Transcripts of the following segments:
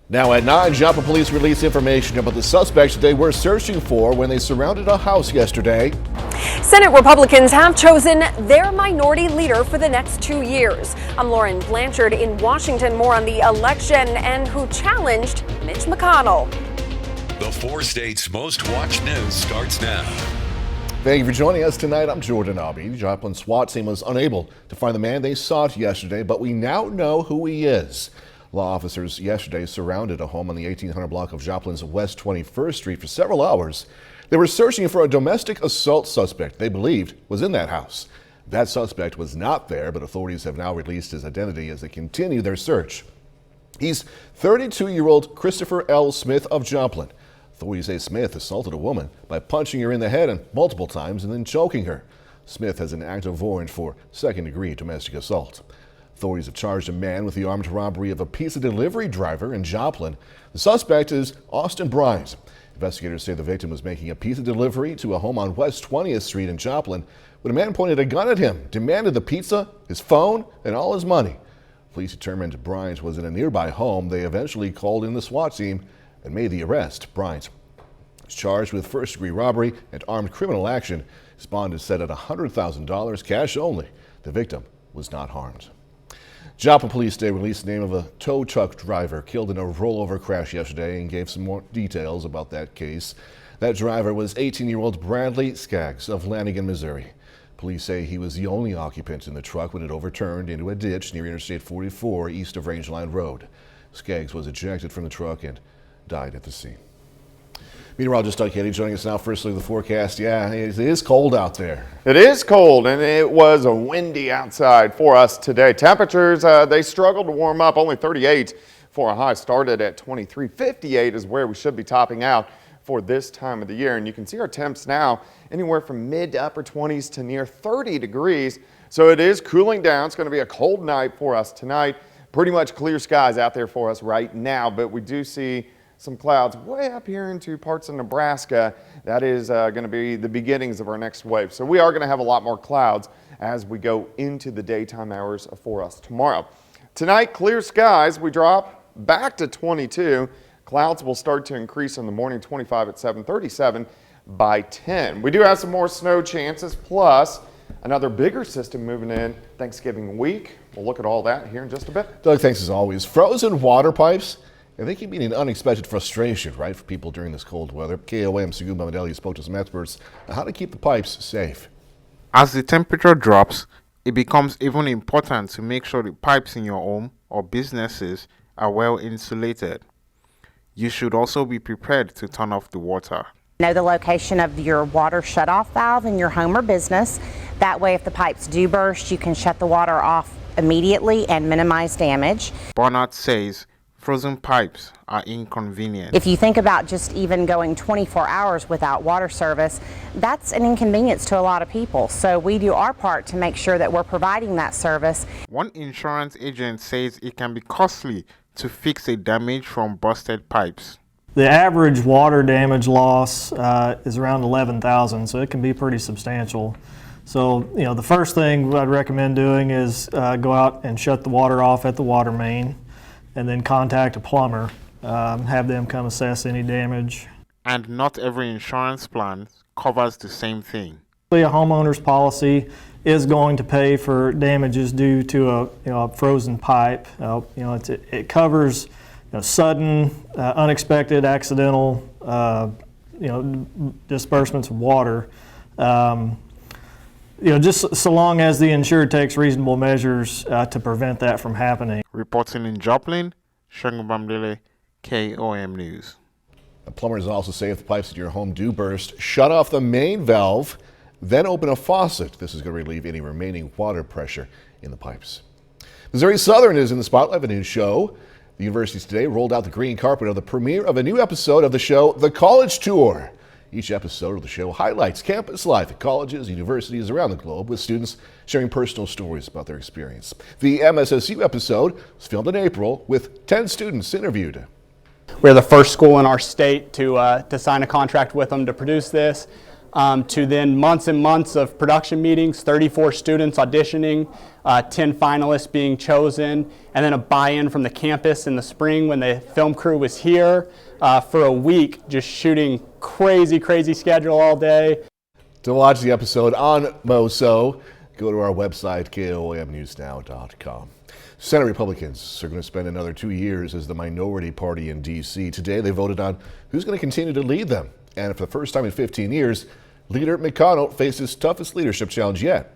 Now at 9, Joplin police released information about the suspects they were searching for when they surrounded a house yesterday. Senate Republicans have chosen their minority leader for the next 2 years. I'm Lauren Blanchard in Washington. More on the election and who challenged Mitch McConnell. The 4 states' most watched news starts now. Thank you for joining us tonight. I'm Jordan Abbey. The Joplin SWAT team was unable to find the man they sought yesterday, but we now know who he is. Law officers yesterday surrounded a home on the 1800 block of Joplin's West 21st Street for several hours. They were searching for a domestic assault suspect they believed was in that house. That suspect was not there, but authorities have now released his identity as they continue their search. He's 32-year-old Christopher L. Smith of Joplin. Authorities say Smith assaulted a woman by punching her in the head multiple times and then choking her. Smith has an active warrant for second-degree domestic assault. Authorities have charged a man with the armed robbery of a pizza delivery driver in Joplin. The suspect is Austin Bryant. Investigators say the victim was making a pizza delivery to a home on West 20th Street in Joplin when a man pointed a gun at him, demanded the pizza, his phone, and all his money. Police determined Bryant was in a nearby home. They eventually called in the SWAT team and made the arrest. Bryant is charged with first-degree robbery and armed criminal action. His bond is set at $100,000, cash only. The victim was not harmed. Joplin police today released the name of a tow truck driver killed in a rollover crash yesterday and gave some more details about that case. That driver was 18-year-old Bradley Skaggs of Lanigan, Missouri. Police say he was the only occupant in the truck when it overturned into a ditch near Interstate 44 east of Rangeline Road. Skaggs was ejected from the truck and died at the scene. Meteorologist Doug Katie joining us now. First look at the forecast. Yeah, it is cold out there. It is cold, and it was a windy outside for us today. Temperatures, they struggled to warm up. Only 38 for a high. Started at 23. 58 is where we should be topping out for this time of the year. And you can see our temps now anywhere from mid to upper 20s to near 30 degrees. So it is cooling down. It's going to be a cold night for us tonight. Pretty much clear skies out there for us right now, but we do see some clouds way up here into parts of Nebraska. That is going to be the beginnings of our next wave. So we are going to have a lot more clouds as we go into the daytime hours for us tomorrow. Tonight, clear skies. We drop back to 22. Clouds will start to increase in the morning, 25 at 7, 37 by 10. We do have some more snow chances, plus another bigger system moving in Thanksgiving week. We'll look at all that here in just a bit. Doug, thanks as always. Frozen water pipes. And they keep meaning unexpected frustration, right, for people during this cold weather. KOAM Seguba Medeli spoke to some experts on how to keep the pipes safe. As the temperature drops, it becomes even important to make sure the pipes in your home or businesses are well insulated. You should also be prepared to turn off the water. Know the location of your water shutoff valve in your home or business. That way, if the pipes do burst, you can shut the water off immediately and minimize damage. Bernard says frozen pipes are inconvenient. If you think about just even going 24 hours without water service, that's an inconvenience to a lot of people. So we do our part to make sure that we're providing that service. One insurance agent says it can be costly to fix a damage from busted pipes. The average water damage loss is around $11,000, so it can be pretty substantial. So, the first thing I'd recommend doing is go out and shut the water off at the water main, and then contact a plumber, have them come assess any damage. And not every insurance plan covers the same thing. A homeowner's policy is going to pay for damages due to a frozen pipe. It covers sudden, unexpected, accidental disbursements of water. Just so long as the insured takes reasonable measures to prevent that from happening. Reporting in Joplin, Shangu Bamdele, KOAM News. The plumbers also say if the pipes in your home do burst, shut off the main valve, then open a faucet. This is going to relieve any remaining water pressure in the pipes. Missouri Southern is in the spotlight of a new show. The universities today rolled out the green carpet of the premiere of a new episode of the show, The College Tour. Each episode of the show highlights campus life at colleges and universities around the globe, with students sharing personal stories about their experience. The MSSU episode was filmed in April with 10 students interviewed. We're the first school in our state to sign a contract with them to produce this. to then months and months of production meetings, 34 students auditioning, 10 finalists being chosen, and then a buy-in from the campus in the spring when the film crew was here for a week, just shooting crazy schedule all day. To watch the episode on MoSo, go to our website, KOAMNewsNow.com. Senate Republicans are going to spend another 2 years as the minority party in D.C. Today, they voted on who's going to continue to lead them. And for the first time in 15 years, Leader McConnell faced his toughest leadership challenge yet.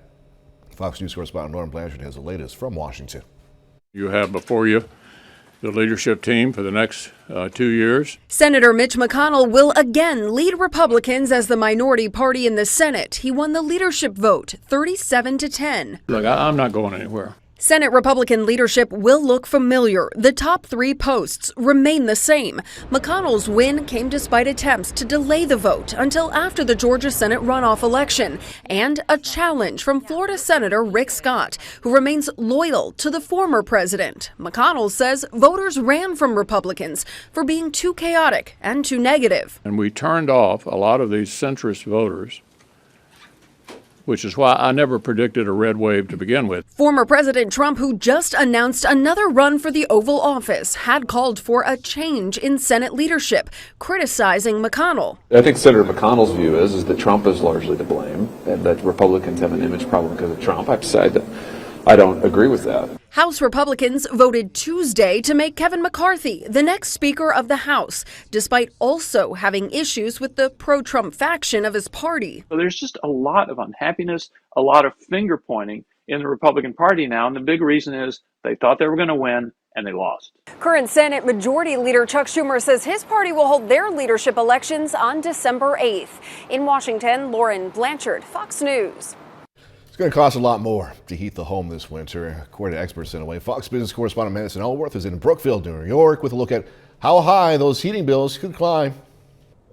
Fox News correspondent Lauren Blanchard has the latest from Washington. You have before you the leadership team for the next 2 years. Senator Mitch McConnell will again lead Republicans as the minority party in the Senate. He won the leadership vote, 37-10. Look, I'm not going anywhere. Senate Republican leadership will look familiar. The top 3 posts remain the same. McConnell's win came despite attempts to delay the vote until after the Georgia Senate runoff election, and a challenge from Florida Senator Rick Scott, who remains loyal to the former president. McConnell says voters ran from Republicans for being too chaotic and too negative. And we turned off a lot of these centrist voters, which is why I never predicted a red wave to begin with. Former President Trump, who just announced another run for the Oval Office, had called for a change in Senate leadership, criticizing McConnell. I think Senator McConnell's view is that Trump is largely to blame and that Republicans have an image problem because of Trump. I have to say that I don't agree with that. House Republicans voted Tuesday to make Kevin McCarthy the next Speaker of the House, despite also having issues with the pro-Trump faction of his party. So there's just a lot of unhappiness, a lot of finger pointing in the Republican Party now, and the big reason is they thought they were going to win and they lost. Current Senate Majority Leader Chuck Schumer says his party will hold their leadership elections on December 8th. In Washington, Lauren Blanchard, Fox News. It's going to cost a lot more to heat the home this winter, according to experts anyway. Fox Business correspondent Madison Allworth is in Brookville, New York, with a look at how high those heating bills could climb.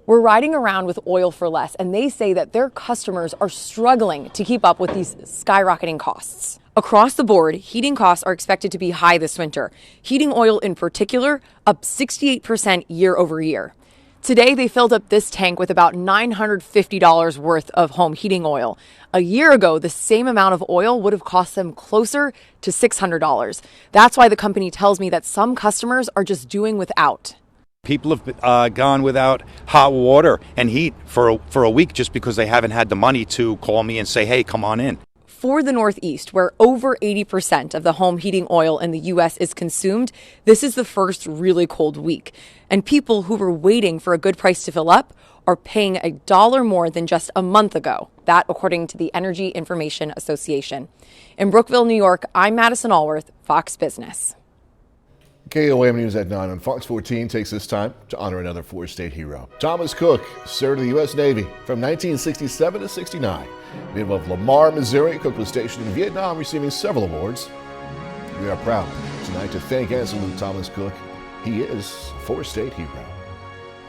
We're riding around with oil for less, and they say that their customers are struggling to keep up with these skyrocketing costs. Across the board, heating costs are expected to be high this winter. Heating oil in particular, up 68% year over year. Today, they filled up this tank with about $950 worth of home heating oil. A year ago, the same amount of oil would have cost them closer to $600. That's why the company tells me that some customers are just doing without. People have gone without hot water and heat for a week just because they haven't had the money to call me and say, hey, come on in. For the Northeast, where over 80% of the home heating oil in the U.S. is consumed, this is the first really cold week. And people who were waiting for a good price to fill up are paying $1 more than just a month ago. That, according to the Energy Information Association. In Brookville, New York, I'm Madison Allworth, Fox Business. KOAM News at 9 on Fox 14 takes this time to honor another four-state hero. Thomas Cook served in the U.S. Navy from 1967 to 69. Native of Lamar, Missouri, Cook was stationed in Vietnam, receiving several awards. We are proud tonight to thank and salute Thomas Cook. He is a four-state hero.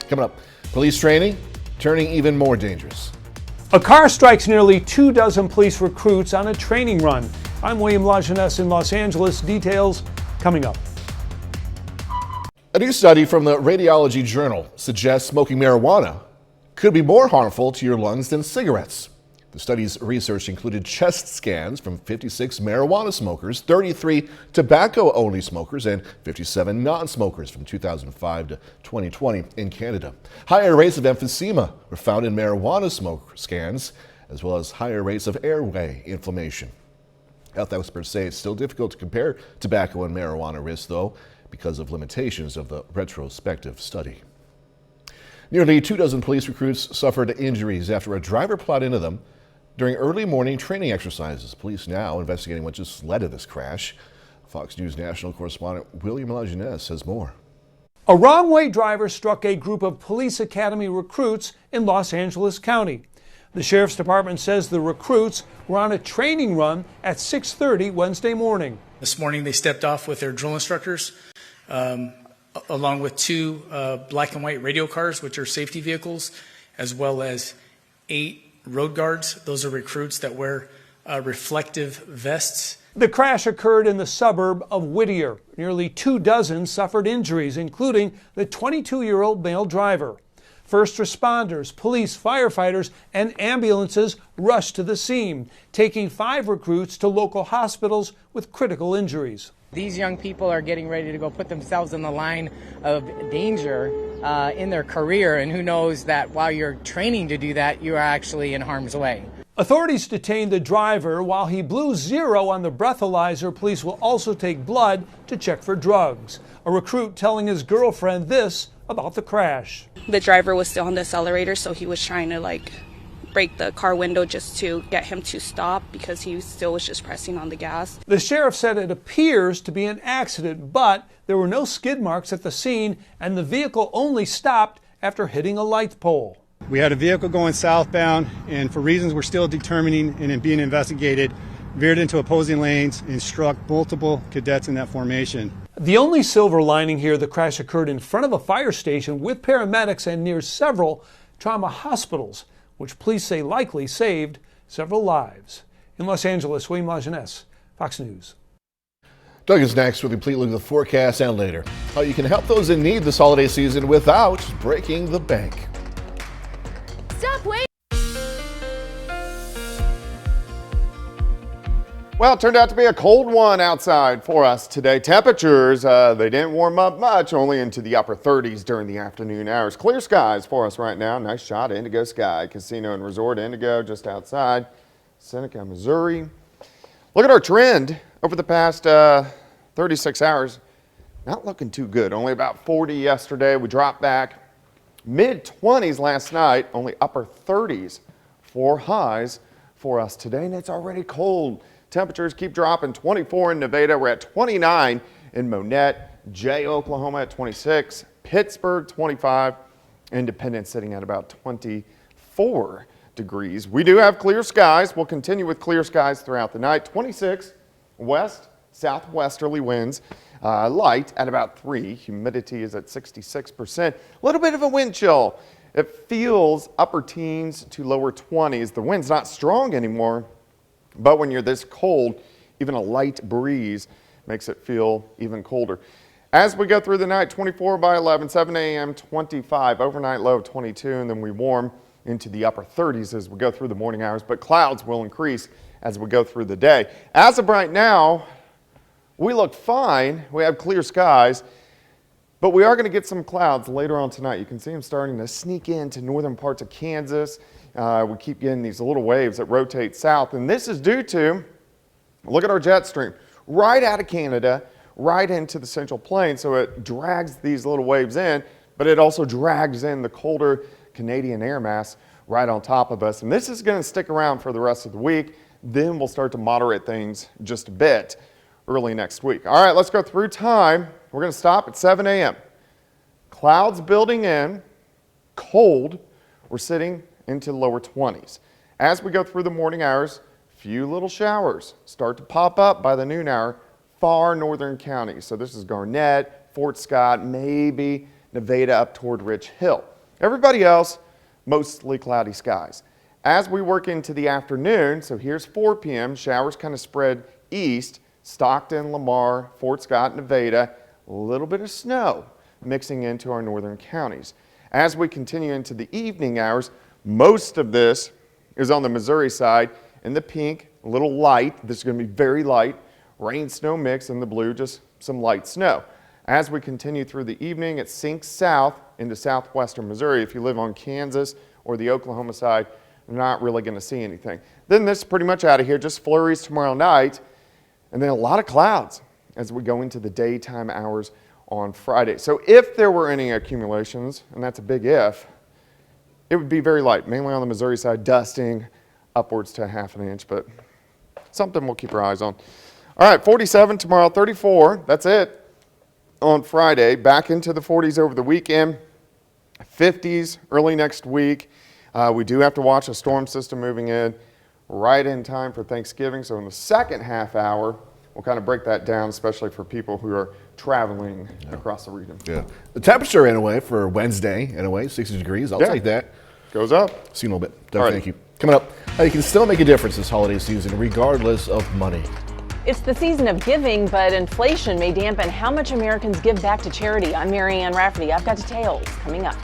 Coming up, police training turning even more dangerous. A car strikes nearly 24 police recruits on a training run. I'm William Lajeunesse in Los Angeles. Details coming up. A new study from the Radiology Journal suggests smoking marijuana could be more harmful to your lungs than cigarettes. The study's research included chest scans from 56 marijuana smokers, 33 tobacco-only smokers, and 57 non-smokers from 2005 to 2020 in Canada. Higher rates of emphysema were found in marijuana smoke scans, as well as higher rates of airway inflammation. Health experts say it's still difficult to compare tobacco and marijuana risks, though, because of limitations of the retrospective study. Nearly 24 police recruits suffered injuries after a driver plowed into them during early morning training exercises. Police now investigating what just led to this crash. Fox News national correspondent William Lajeunesse has more. A wrong-way driver struck a group of police academy recruits in Los Angeles County. The sheriff's department says the recruits were on a training run at 6:30 Wednesday morning. This morning they stepped off with their drill instructors, along with two black and white radio cars, which are safety vehicles, as well as 8 road guards. Those are recruits that wear reflective vests. The crash occurred in the suburb of Whittier. Nearly 24 suffered injuries, including the 22-year-old male driver. First responders, police, firefighters, and ambulances rushed to the scene, taking 5 recruits to local hospitals with critical injuries. These young people are getting ready to go put themselves in the line of danger in their career, and who knows that while you're training to do that, you are actually in harm's way. Authorities detained the driver while he blew 0 on the breathalyzer. Police will also take blood to check for drugs. A recruit telling his girlfriend this about the crash. The driver was still on the accelerator, so he was trying to break the car window just to get him to stop because he still was just pressing on the gas. The sheriff said it appears to be an accident, but there were no skid marks at the scene and the vehicle only stopped after hitting a light pole. We had a vehicle going southbound, and for reasons we're still determining and being investigated, veered into opposing lanes and struck multiple cadets in that formation. The only silver lining here, the crash occurred in front of a fire station with paramedics and near several trauma hospitals, which police say likely saved several lives. In Los Angeles, William Lajeunesse, Fox News. Doug is next with a complete look at the forecast and later how you can help those in need this holiday season without breaking the bank. Stop, wait! Well, it turned out to be a cold one outside for us today. Temperatures, they didn't warm up much, only into the upper 30s during the afternoon hours. Clear skies for us right now. Nice shot of Indigo Sky, Casino and Resort Indigo just outside Seneca, Missouri. Look at our trend over the past 36 hours. Not looking too good. Only about 40 yesterday. We dropped back mid-20s last night, only upper 30s for highs for us today, and it's already cold. Temperatures keep dropping. 24 in Nevada. We're at 29 in Monette. Jay, Oklahoma at 26. Pittsburgh 25. Independence sitting at about 24 degrees. We do have clear skies. We'll continue with clear skies throughout the night. 26 west, southwesterly winds. Light at about 3. Humidity is at 66%. A little bit of a wind chill. It feels upper teens to lower 20s. The wind's not strong anymore. But when you're this cold, even a light breeze makes it feel even colder. As we go through the night, 24 by 11, 7 a.m., 25, overnight low of 22, and then we warm into the upper 30s as we go through the morning hours, but clouds will increase as we go through the day. As of right now, we look fine. We have clear skies, but we are going to get some clouds later on tonight. You can see them starting to sneak into northern parts of Kansas. We keep getting these little waves that rotate south, and this is due to, look at our jet stream, right out of Canada, right into the Central Plains, so it drags these little waves in, but it also drags in the colder Canadian air mass right on top of us, and this is going to stick around for the rest of the week. Then we'll start to moderate things just a bit early next week. All right, let's go through time. We're going to stop at 7 a.m. Clouds building in, cold. We're sitting into the lower 20s. As we go through the morning hours, few little showers start to pop up by the noon hour, far northern counties. So this is Garnett, Fort Scott, maybe Nevada up toward Rich Hill. Everybody else, mostly cloudy skies. As we work into the afternoon, so here's 4 p.m., showers kind of spread east, Stockton, Lamar, Fort Scott, Nevada, a little bit of snow mixing into our northern counties. As we continue into the evening hours, most of this is on the Missouri side. In the pink, a little light. This is going to be very light. Rain, snow mix. In the blue, just some light snow. As we continue through the evening, it sinks south into southwestern Missouri. If you live on Kansas or the Oklahoma side, you're not really going to see anything. Then this is pretty much out of here. Just flurries tomorrow night. And then a lot of clouds as we go into the daytime hours on Friday. So if there were any accumulations, and that's a big if, it would be very light, mainly on the Missouri side, dusting upwards to ½ an inch, but something we'll keep our eyes on. All right, 47 tomorrow, 34, that's it on Friday. Back into the 40s over the weekend, 50s early next week. We do have to watch a storm system moving in right in time for Thanksgiving. So in the second half hour, we'll kind of break that down, especially for people who are traveling across the region. Yeah. The temperature, anyway, for Wednesday, anyway, 60 degrees. I'll take that. Goes up. See you in a little bit. Doug, thank you. Coming up, how you can still make a difference this holiday season regardless of money. It's the season of giving, but inflation may dampen how much Americans give back to charity. I'm Mary Ann Rafferty. I've got details coming up.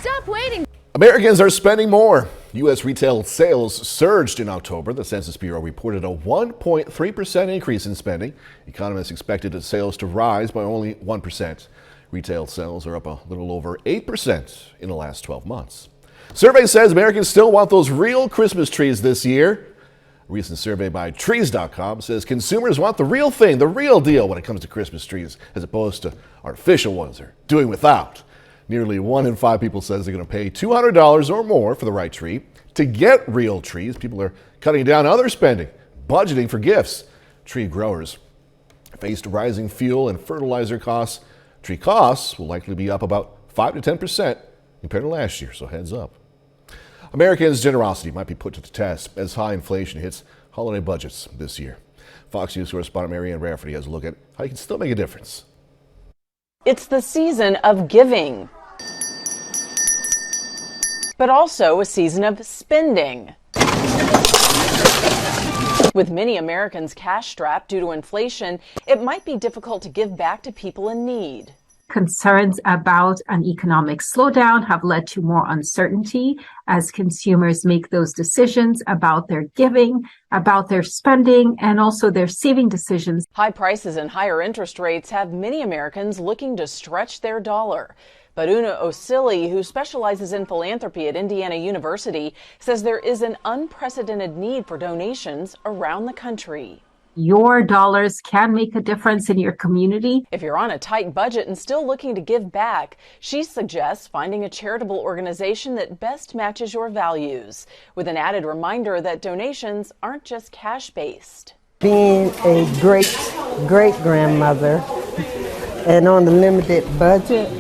Stop waiting. Americans are spending more. U.S. retail sales surged in October. The Census Bureau reported a 1.3% increase in spending. Economists expected sales to rise by only 1%. Retail sales are up a little over 8% in the last 12 months. Survey says Americans still want those real Christmas trees this year. A recent survey by Trees.com says consumers want the real thing, the real deal when it comes to Christmas trees, as opposed to artificial ones or doing without. Nearly 1 in 5 people says they're going to pay $200 or more for the right tree. To get real trees, people are cutting down other spending, budgeting for gifts. Tree growers faced rising fuel and fertilizer costs. Tree costs will likely be up about 5 to 10% compared to last year, so heads up. Americans' generosity might be put to the test as high inflation hits holiday budgets this year. Fox News correspondent Marianne Rafferty has a look at how you can still make a difference. It's the season of giving, but also a season of spending. With many Americans cash-strapped due to inflation, it might be difficult to give back to people in need. Concerns about an economic slowdown have led to more uncertainty as consumers make those decisions about their giving, about their spending, and also their saving decisions. High prices and higher interest rates have many Americans looking to stretch their dollar. But Una Osili, who specializes in philanthropy at Indiana University, says there is an unprecedented need for donations around the country. Your dollars can make a difference in your community. If you're on a tight budget and still looking to give back, she suggests finding a charitable organization that best matches your values, with an added reminder that donations aren't just cash-based. Being a great-grandmother and on a limited budget,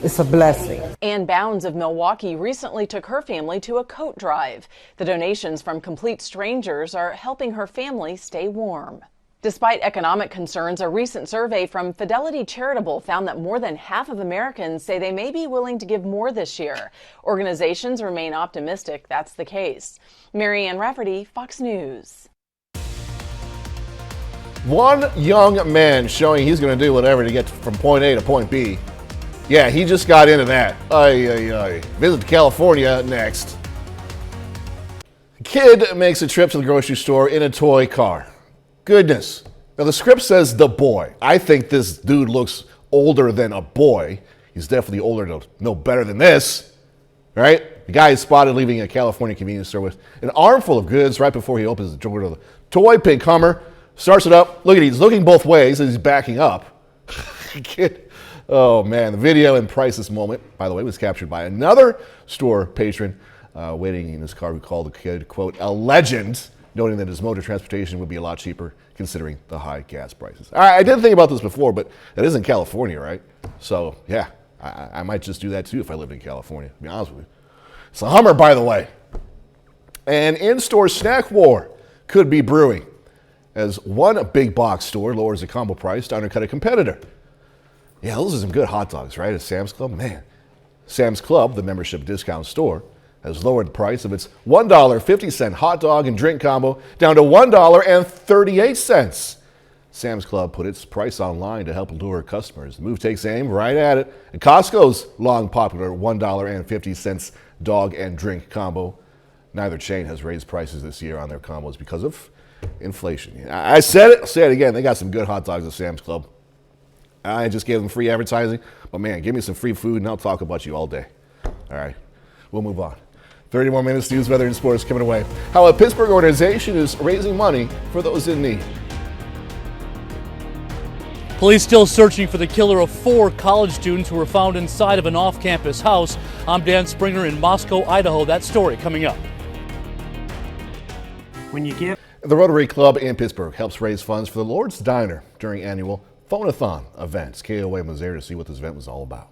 it's a blessing. Ann Bounds of Milwaukee recently took her family to a coat drive. The donations from complete strangers are helping her family stay warm. Despite economic concerns, a recent survey from Fidelity Charitable found that more than half of Americans say they may be willing to give more this year. Organizations remain optimistic that's the case. Marianne Rafferty, Fox News. One young man showing he's going to do whatever to get from point A to point B. Yeah, he just got into that. Visit California next. Kid makes a trip to the grocery store in a toy car. Goodness. Now the script says the boy. I think this dude looks older than a boy. He's definitely older to know better than this, right? The guy is spotted leaving a California convenience store with an armful of goods right before he opens the door to the toy pink Hummer, starts it up. Look at he's looking both ways as he's backing up. Kid. Oh man, the video and priceless moment, by the way, was captured by another store patron waiting in his car who called the kid, quote, a legend, noting that his mode of transportation would be a lot cheaper considering the high gas prices. I didn't think about this before, but that is in California, right? So yeah, I might just do that too if I lived in California, to be honest with you. It's a Hummer, by the way. An in-store snack war could be brewing as one big box store lowers the combo price to undercut a competitor. Yeah, those are some good hot dogs, right? At Sam's Club, man. Sam's Club, the membership discount store, has lowered the price of its $1.50 hot dog and drink combo down to $1.38. Sam's Club put its price online to help lure customers. The move takes aim right at it. And Costco's long popular $1.50 dog and drink combo. Neither chain has raised prices this year on their combos because of inflation. I said it, I'll say it again. They got some good hot dogs at Sam's Club. I just gave them free advertising, but man, give me some free food and I'll talk about you all day. All right, we'll move on. 30 more minutes, news, weather, and sports coming away. How a Pittsburgh organization is raising money for those in need. Police still searching for the killer of 4 college students who were found inside of an off-campus house. I'm Dan Springer in Moscow, Idaho. That story coming up. The Rotary Club in Pittsburgh helps raise funds for the Lord's Diner during annual Phone-a-thon events. KOAM was there to see what this event was all about.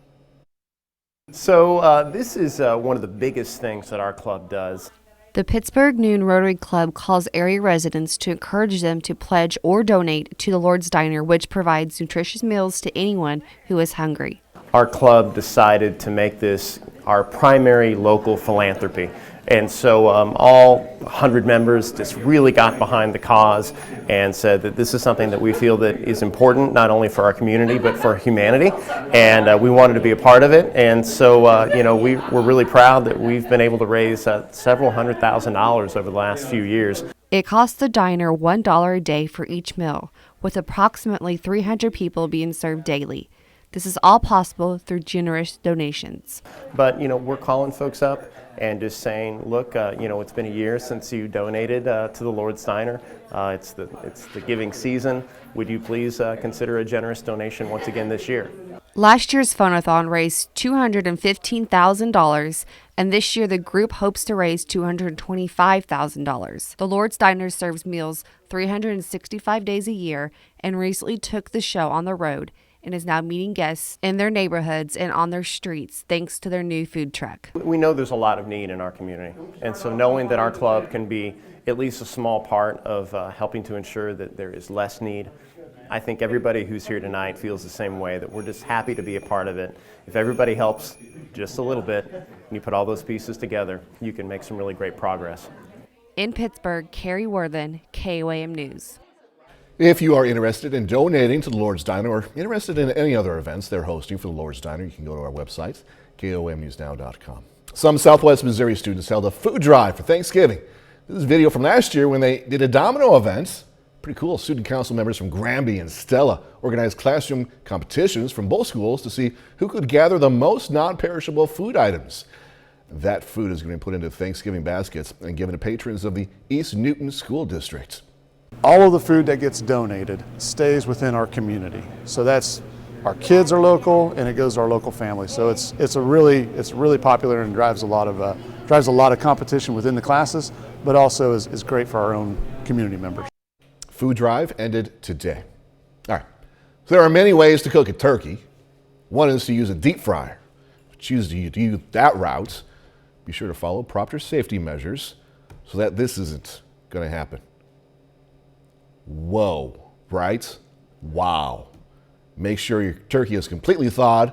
So this is one of the biggest things that our club does. The Pittsburgh Noon Rotary Club calls area residents to encourage them to pledge or donate to the Lord's Diner, which provides nutritious meals to anyone who is hungry. Our club decided to make this our primary local philanthropy. And so all 100 members just really got behind the cause and said that this is something that we feel that is important, not only for our community, but for humanity. And we wanted to be a part of it. And so, we're really proud that we've been able to raise several $100,000 over the last few years. It costs the diner $1 a day for each meal, with approximately 300 people being served daily. This is all possible through generous donations. But, we're calling folks up and just saying, look, it's been a year since you donated to the Lord's Diner. It's the giving season. Would you please consider a generous donation once again this year? Last year's phone-a-thon raised $215,000, and this year the group hopes to raise $225,000. The Lord's Diner serves meals 365 days a year and recently took the show on the road and is now meeting guests in their neighborhoods and on their streets thanks to their new food truck. We know there's a lot of need in our community, and so knowing that our club can be at least a small part of helping to ensure that there is less need, I think everybody who's here tonight feels the same way, that we're just happy to be a part of it. If everybody helps just a little bit, and you put all those pieces together, you can make some really great progress. In Pittsburgh, Carrie Worthen, KOAM News. If you are interested in donating to the Lord's Diner or interested in any other events they're hosting for the Lord's Diner, you can go to our website, KOAMnewsnow.com. Some Southwest Missouri students held a food drive for Thanksgiving. This is a video from last year when they did a domino event. Pretty cool. Student council members from Granby and Stella organized classroom competitions from both schools to see who could gather the most non-perishable food items. That food is going to be put into Thanksgiving baskets and given to patrons of the East Newton School District. All of the food that gets donated stays within our community. So that's, our kids are local and it goes to our local family. So it's really popular and drives a lot of competition within the classes, but also is great for our own community members. Food drive ended today. All right. So there are many ways to cook a turkey. One is to use a deep fryer. If you choose to use that route, be sure to follow proper safety measures so that this isn't going to happen. Whoa, right? Wow. Make sure your turkey is completely thawed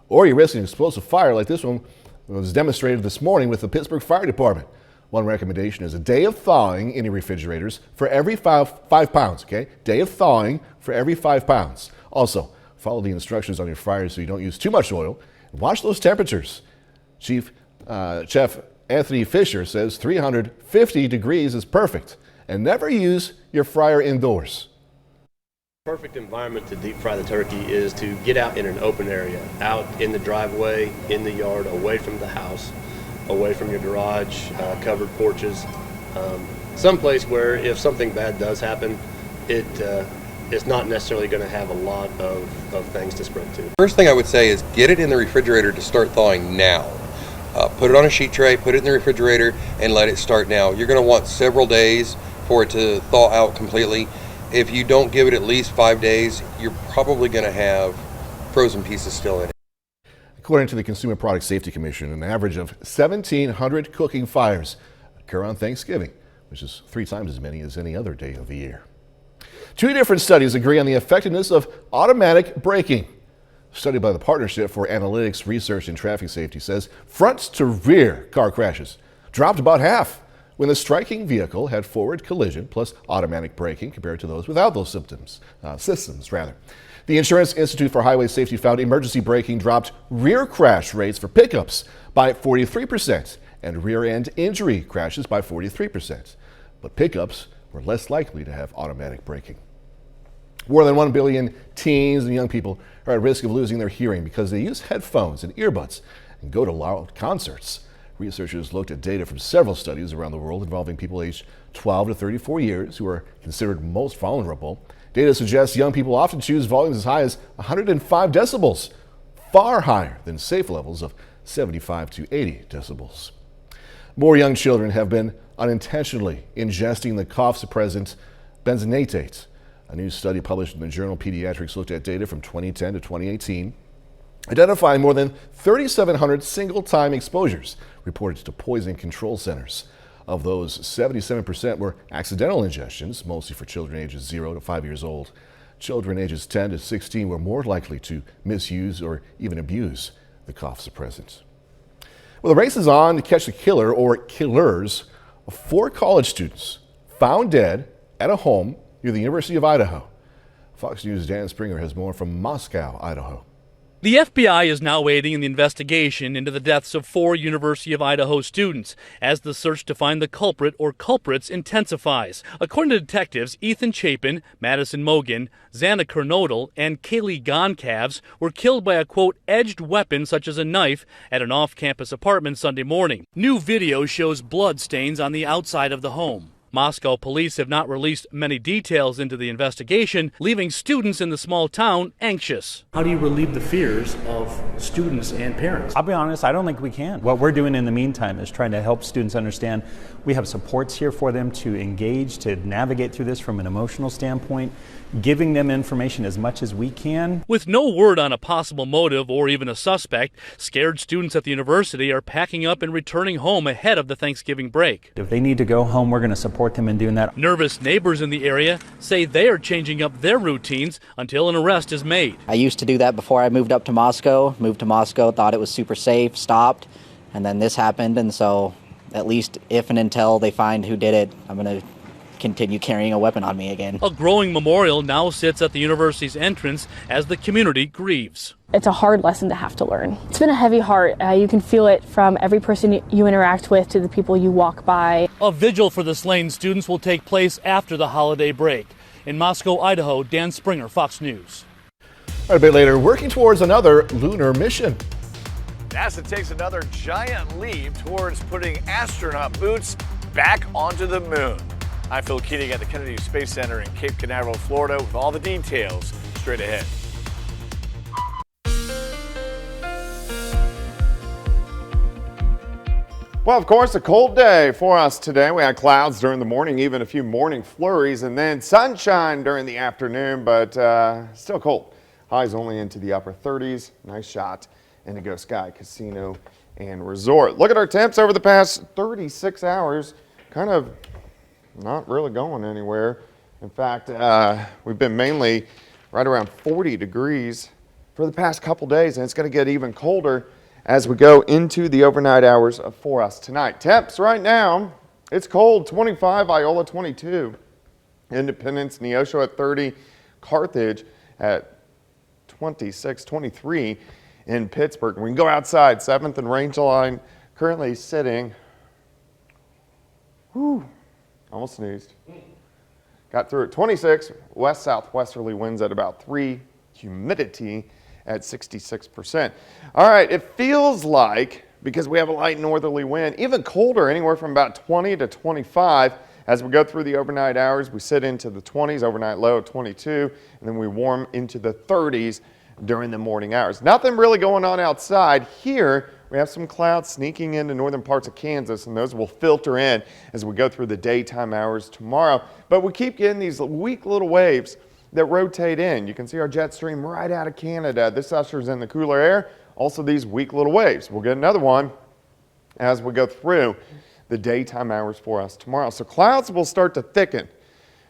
or you risk an explosive fire like this one was demonstrated this morning with the Pittsburgh Fire Department. One recommendation is a day of thawing in your refrigerators for every 5 pounds, okay? Day of thawing for every 5 pounds. Also, follow the instructions on your fryer so you don't use too much oil. Watch those temperatures. Chef Anthony Fisher says 350 degrees is perfect. And never use your fryer indoors. Perfect environment to deep fry the turkey is to get out in an open area, out in the driveway, in the yard, away from the house, away from your garage, covered porches, someplace where if something bad does happen, it's not necessarily going to have a lot of things to spread to. First thing I would say is get it in the refrigerator to start thawing now. Put it on a sheet tray, put it in the refrigerator, and let it start now. You're going to want several days for it to thaw out completely. If you don't give it at least 5 days, you're probably going to have frozen pieces still in it. According to the Consumer Product Safety Commission, an average of 1,700 cooking fires occur on Thanksgiving, which is 3 times as many as any other day of the year. 2 different studies agree on the effectiveness of automatic braking. A study by the Partnership for Analytics, Research, and Traffic Safety says front to rear car crashes dropped about half when the striking vehicle had forward collision plus automatic braking compared to those without those systems. The Insurance Institute for Highway Safety found emergency braking dropped rear crash rates for pickups by 43% and rear end injury crashes by 43%. But pickups were less likely to have automatic braking. More than 1 billion teens and young people are at risk of losing their hearing because they use headphones and earbuds and go to loud concerts. Researchers looked at data from several studies around the world involving people aged 12 to 34 years who are considered most vulnerable. Data suggests young people often choose volumes as high as 105 decibels, far higher than safe levels of 75 to 80 decibels. More young children have been unintentionally ingesting the cough suppressant benzonatate. A new study published in the journal Pediatrics looked at data from 2010 to 2018, identifying more than 3,700 single-time exposures reported to poison control centers. Of those, 77% were accidental ingestions, mostly for children ages 0 to 5 years old. Children ages 10 to 16 were more likely to misuse or even abuse the cough suppressant. Well, the race is on to catch the killer or killers of 4 college students found dead at a home near the University of Idaho. Fox News' Dan Springer has more from Moscow, Idaho. The FBI is now aiding in the investigation into the deaths of 4 University of Idaho students as the search to find the culprit or culprits intensifies. According to detectives, Ethan Chapin, Madison Mogan, Xana Kernodle, and Kaylee Goncalves were killed by a, quote, edged weapon such as a knife at an off-campus apartment Sunday morning. New video shows blood stains on the outside of the home. Moscow police have not released many details into the investigation, leaving students in the small town anxious. How do you relieve the fears of students and parents? I'll be honest, I don't think we can. What we're doing in the meantime is trying to help students understand we have supports here for them to engage, to navigate through this from an emotional standpoint, giving them information as much as we can. With no word on a possible motive or even a suspect, scared students at the university are packing up and returning home ahead of the Thanksgiving break. If they need to go home, we're going to support them in doing that. Nervous neighbors in the area say they are changing up their routines until an arrest is made. I used to do that before I moved up to Moscow. Moved to Moscow, thought it was super safe, stopped, and then this happened, and so at least if and until they find who did it, I'm going to continue carrying a weapon on me again. A growing memorial now sits at the university's entrance as the community grieves. It's a hard lesson to have to learn. It's been a heavy heart. You can feel it from every person you interact with to the people you walk by. A vigil for the slain students will take place after the holiday break. In Moscow, Idaho, Dan Springer, Fox News. A bit later, working towards another lunar mission. NASA takes another giant leap towards putting astronaut boots back onto the moon. I'm Phil Keating at the Kennedy Space Center in Cape Canaveral, Florida, with all the details straight ahead. Well, of course, a cold day for us today. We had clouds during the morning, even a few morning flurries, and then sunshine during the afternoon, but still cold. Highs only into the upper 30s. Nice shot. Indigo Sky Casino and Resort. Look at our temps over the past 36 hours. Kind of not really going anywhere. In fact, we've been mainly right around 40 degrees for the past couple days, and it's going to get even colder as we go into the overnight hours for us tonight. Temps right now, it's cold, 25, Iola 22, Independence, Neosho at 30, Carthage at 26, 23 in Pittsburgh. We can go outside, 7th and Rangeline currently sitting, almost sneezed. Got through it, 26, west-southwesterly winds at about 3, humidity at 66%. All right, it feels like, because we have a light northerly wind, even colder, anywhere from about 20 to 25. As we go through the overnight hours, we sit into the 20s, overnight low of 22, and then we warm into the 30s during the morning hours. Nothing really going on outside. Here, we have some clouds sneaking into northern parts of Kansas, and those will filter in as we go through the daytime hours tomorrow. But we keep getting these weak little waves that rotate in. You can see our jet stream right out of Canada. This ushers in the cooler air. Also these weak little waves. We'll get another one as we go through the daytime hours for us tomorrow. So clouds will start to thicken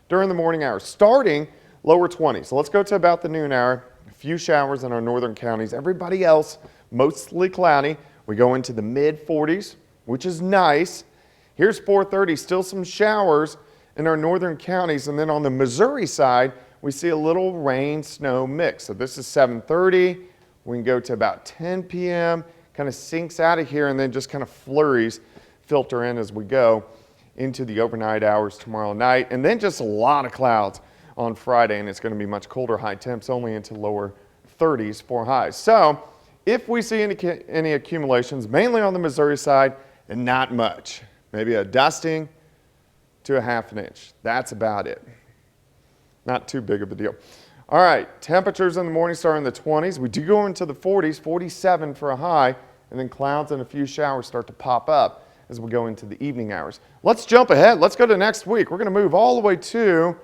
during the morning hours, starting lower 20s. So let's go to about the noon hour. A few showers in our northern counties. Everybody else, mostly cloudy. We go into the mid 40s, which is nice. Here's 4:30, still some showers in our northern counties. And then on the Missouri side, we see a little rain snow mix. So this is 7:30. We can go to about 10 p.m. Kind of sinks out of here and then just kind of flurries filter in as we go into the overnight hours tomorrow night. And then just a lot of clouds on Friday, and it's going to be much colder. High temps only into lower 30s for highs. So if we see any accumulations, mainly on the Missouri side, and not much, maybe a dusting to a half an inch. That's about it. Not too big of a deal. All right, temperatures in the morning start in the 20s. We do go into the 40s, 47 for a high, and then clouds and a few showers start to pop up as we go into the evening hours. Let's jump ahead. Let's go to next week. We're going to move all the way to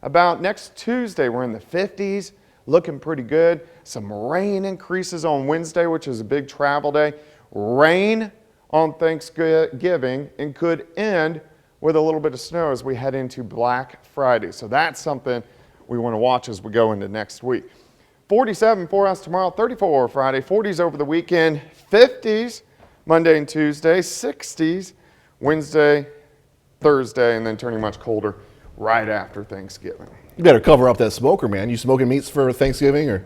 about next Tuesday. We're in the 50s, looking pretty good. Some rain increases on Wednesday, which is a big travel day. Rain on Thanksgiving, and could end with a little bit of snow as we head into Black Friday. So that's something we want to watch as we go into next week. 47 for us tomorrow, 34 Friday, 40s over the weekend, 50s Monday and Tuesday, 60s. Wednesday, Thursday, and then turning much colder right after Thanksgiving. You better cover up that smoker, man. You smoking meats for Thanksgiving, or?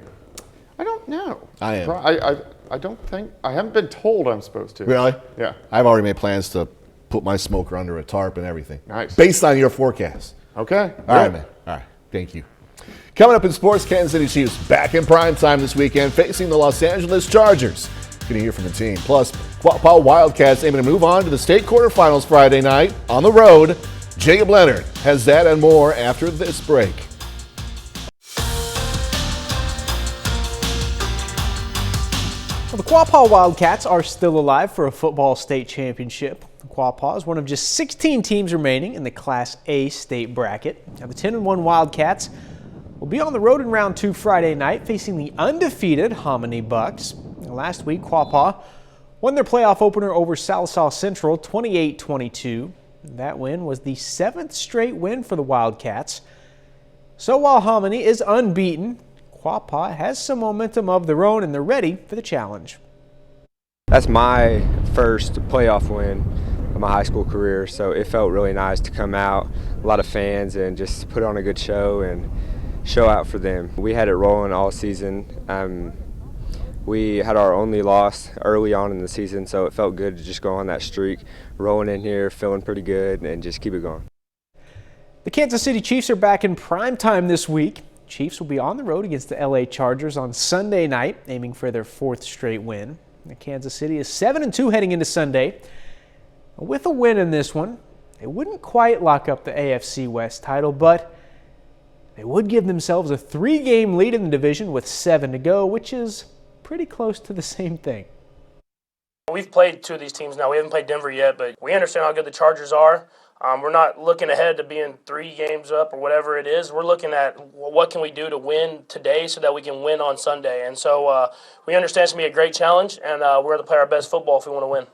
I don't know. I am. I don't think, I haven't been told I'm supposed to. Really? Yeah. I've already made plans to put my smoker under a tarp and everything. Nice. Based on your forecast. Okay. All right, man. All right. Thank you. Coming up in sports, Kansas City Chiefs back in prime time this weekend, facing the Los Angeles Chargers. Going to hear from the team. Plus, Quapaw Wildcats aiming to move on to the state quarterfinals Friday night on the road. Jacob Leonard has that and more after this break. Well, the Quapaw Wildcats are still alive for a football state championship. Quapaw is one of just 16 teams remaining in the Class A state bracket. Now, the 10-1 Wildcats will be on the road in round 2 Friday night, facing the undefeated Hominy Bucks. Last week, Quapaw won their playoff opener over Sallisaw Central 28-22. That win was the 7th straight win for the Wildcats. So while Hominy is unbeaten, Quapaw has some momentum of their own and they're ready for the challenge. That's my first playoff win of my high school career, so it felt really nice to come out, a lot of fans, and just put on a good show and show out for them. We had it rolling all season. We had our only loss early on in the season, so it felt good to just go on that streak, rolling in here, feeling pretty good, and just keep it going. The Kansas City Chiefs are back in prime time this week. Chiefs will be on the road against the LA Chargers on Sunday night, aiming for their 4th straight win. Kansas City is 7-2 heading into Sunday. With a win in this one, they wouldn't quite lock up the AFC West title, but they would give themselves a 3-game lead in the division with 7 to go, which is pretty close to the same thing. We've played 2 of these teams now. We haven't played Denver yet, but we understand how good the Chargers are. We're not looking ahead to being 3 games up or whatever it is. We're looking at what can we do to win today so that we can win on Sunday. And so we understand it's going to be a great challenge, and we're going to play our best football if we want to win.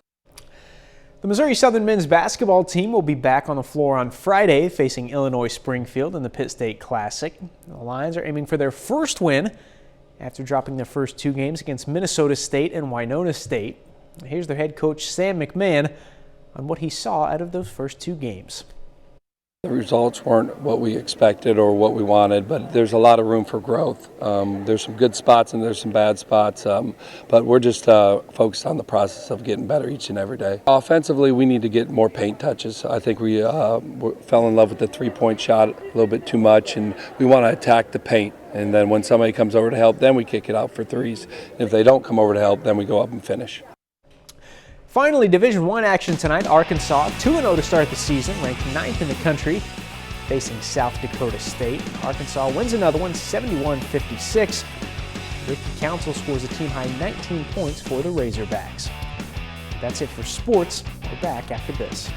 The Missouri Southern men's basketball team will be back on the floor on Friday, facing Illinois Springfield in the Pitt State Classic. The Lions are aiming for their first win after dropping their first 2 games against Minnesota State and Winona State. Here's their head coach, Sam McMahon, on what he saw out of those first 2 games. The results weren't what we expected or what we wanted, but there's a lot of room for growth. There's some good spots and there's some bad spots, but we're just focused on the process of getting better each and every day. Offensively, we need to get more paint touches. I think we fell in love with the 3-point shot a little bit too much, and we want to attack the paint. And then when somebody comes over to help, then we kick it out for 3s. If they don't come over to help, then we go up and finish. Finally, Division I action tonight. Arkansas 2-0 to start the season, ranked 9th in the country, facing South Dakota State. Arkansas wins another one, 71-56. Ricky Council scores a team-high 19 points for the Razorbacks. That's it for sports. We're back after this.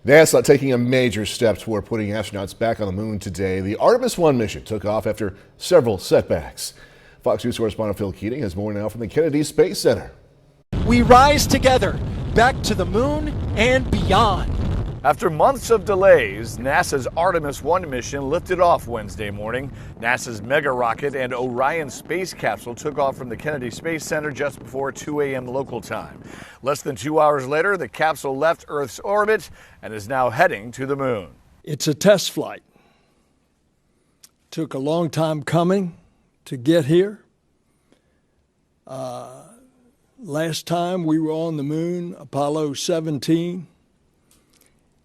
NASA taking a major step toward putting astronauts back on the moon today. The Artemis 1 mission took off after several setbacks. Fox News correspondent Phil Keating has more now from the Kennedy Space Center. We rise together, back to the moon and beyond. After months of delays, NASA's Artemis 1 mission lifted off Wednesday morning. NASA's mega rocket and Orion space capsule took off from the Kennedy Space Center just before 2 a.m. local time. Less than 2 hours later, the capsule left Earth's orbit and is now heading to the moon. It's a test flight. Took a long time coming to get here. Last time we were on the moon, Apollo 17,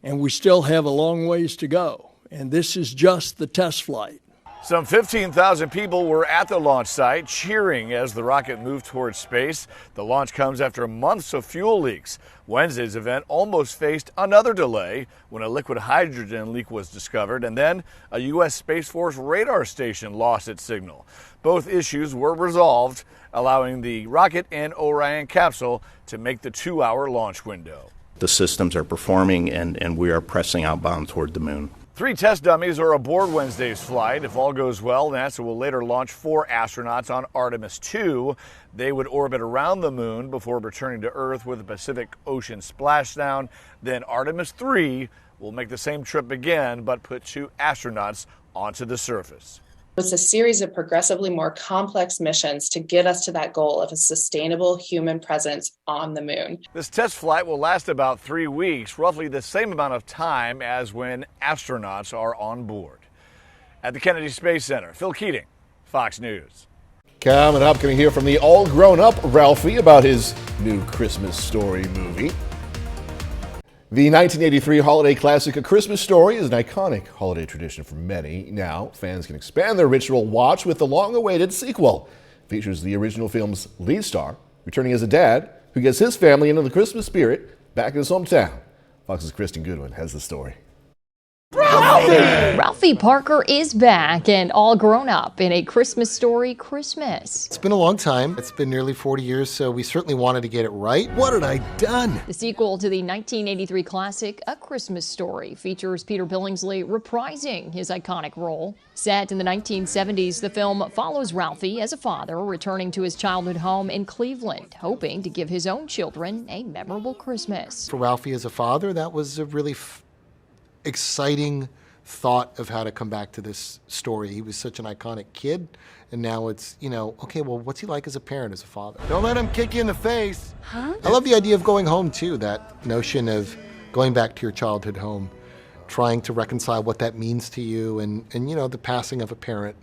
and we still have a long ways to go. And this is just the test flight. Some 15,000 people were at the launch site cheering as the rocket moved towards space. The launch comes after months of fuel leaks. Wednesday's event almost faced another delay when a liquid hydrogen leak was discovered, and then a U.S. Space Force radar station lost its signal. Both issues were resolved, allowing the rocket and Orion capsule to make the 2-hour launch window. The systems are performing, and we are pressing outbound toward the moon. 3 test dummies are aboard Wednesday's flight. If all goes well, NASA will later launch 4 astronauts on Artemis 2. They would orbit around the moon before returning to Earth with a Pacific Ocean splashdown. Then Artemis 3 will make the same trip again, but put 2 astronauts onto the surface. It's a series of progressively more complex missions to get us to that goal of a sustainable human presence on the moon. This test flight will last about 3 weeks, roughly the same amount of time as when astronauts are on board. At the Kennedy Space Center, Phil Keating, Fox News. Coming up, going to hear from the all-grown-up Ralphie about his new Christmas Story movie. The 1983 holiday classic A Christmas Story is an iconic holiday tradition for many. Now, fans can expand their ritual watch with the long-awaited sequel. It features the original film's lead star, returning as a dad who gets his family into the Christmas spirit back in his hometown. Fox's Kristen Goodwin has the story. Ralphie Parker is back and all grown up in A Christmas Story Christmas. It's been a long time. It's been nearly 40 years, so we certainly wanted to get it right. What had I done? The sequel to the 1983 classic A Christmas Story features Peter Billingsley reprising his iconic role. Set in the 1970s, the film follows Ralphie as a father returning to his childhood home in Cleveland, hoping to give his own children a memorable Christmas. For Ralphie as a father, that was a really exciting thought of how to come back to this story. He was such an iconic kid, and now it's, okay, well, what's he like as a parent, as a father? Don't let him kick you in the face. Huh? I love the idea of going home, too, that notion of going back to your childhood home, trying to reconcile what that means to you, and the passing of a parent,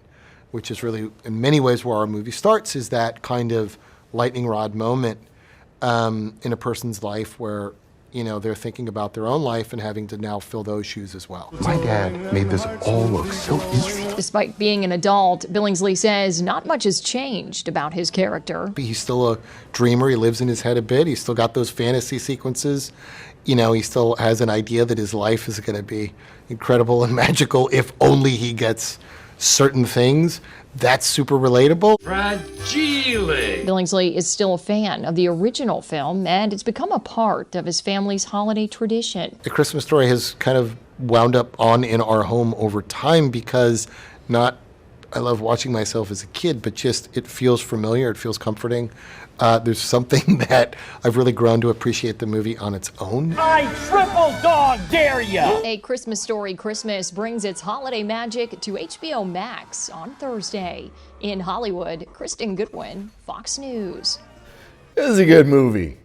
which is really, in many ways, where our movie starts, is that kind of lightning rod moment in a person's life where they're thinking about their own life and having to now fill those shoes as well. My dad made this all look so easy. Despite being an adult, Billingsley says not much has changed about his character. He's still a dreamer. He lives in his head a bit. He's still got those fantasy sequences. He still has an idea that his life is going to be incredible and magical if only he gets certain things. That's super relatable. Billingsley is still a fan of the original film, and it's become a part of his family's holiday tradition. The Christmas Story has kind of wound up on in our home over time because I love watching myself as a kid, but just it feels familiar, it feels comforting. There's something that I've really grown to appreciate the movie on its own. I triple dog dare ya! A Christmas Story Christmas brings its holiday magic to HBO Max on Thursday. In Hollywood, Kristen Goodwin, Fox News. This is a good movie.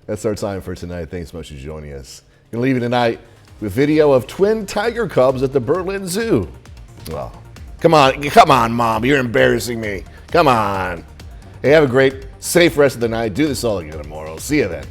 That's our time for tonight. Thanks so much for joining us. We're going to leave you tonight with video of twin tiger cubs at the Berlin Zoo. Well, come on, Mom. You're embarrassing me. Come on. Hey, have a great, safe rest of the night. Do this all again tomorrow. See you then.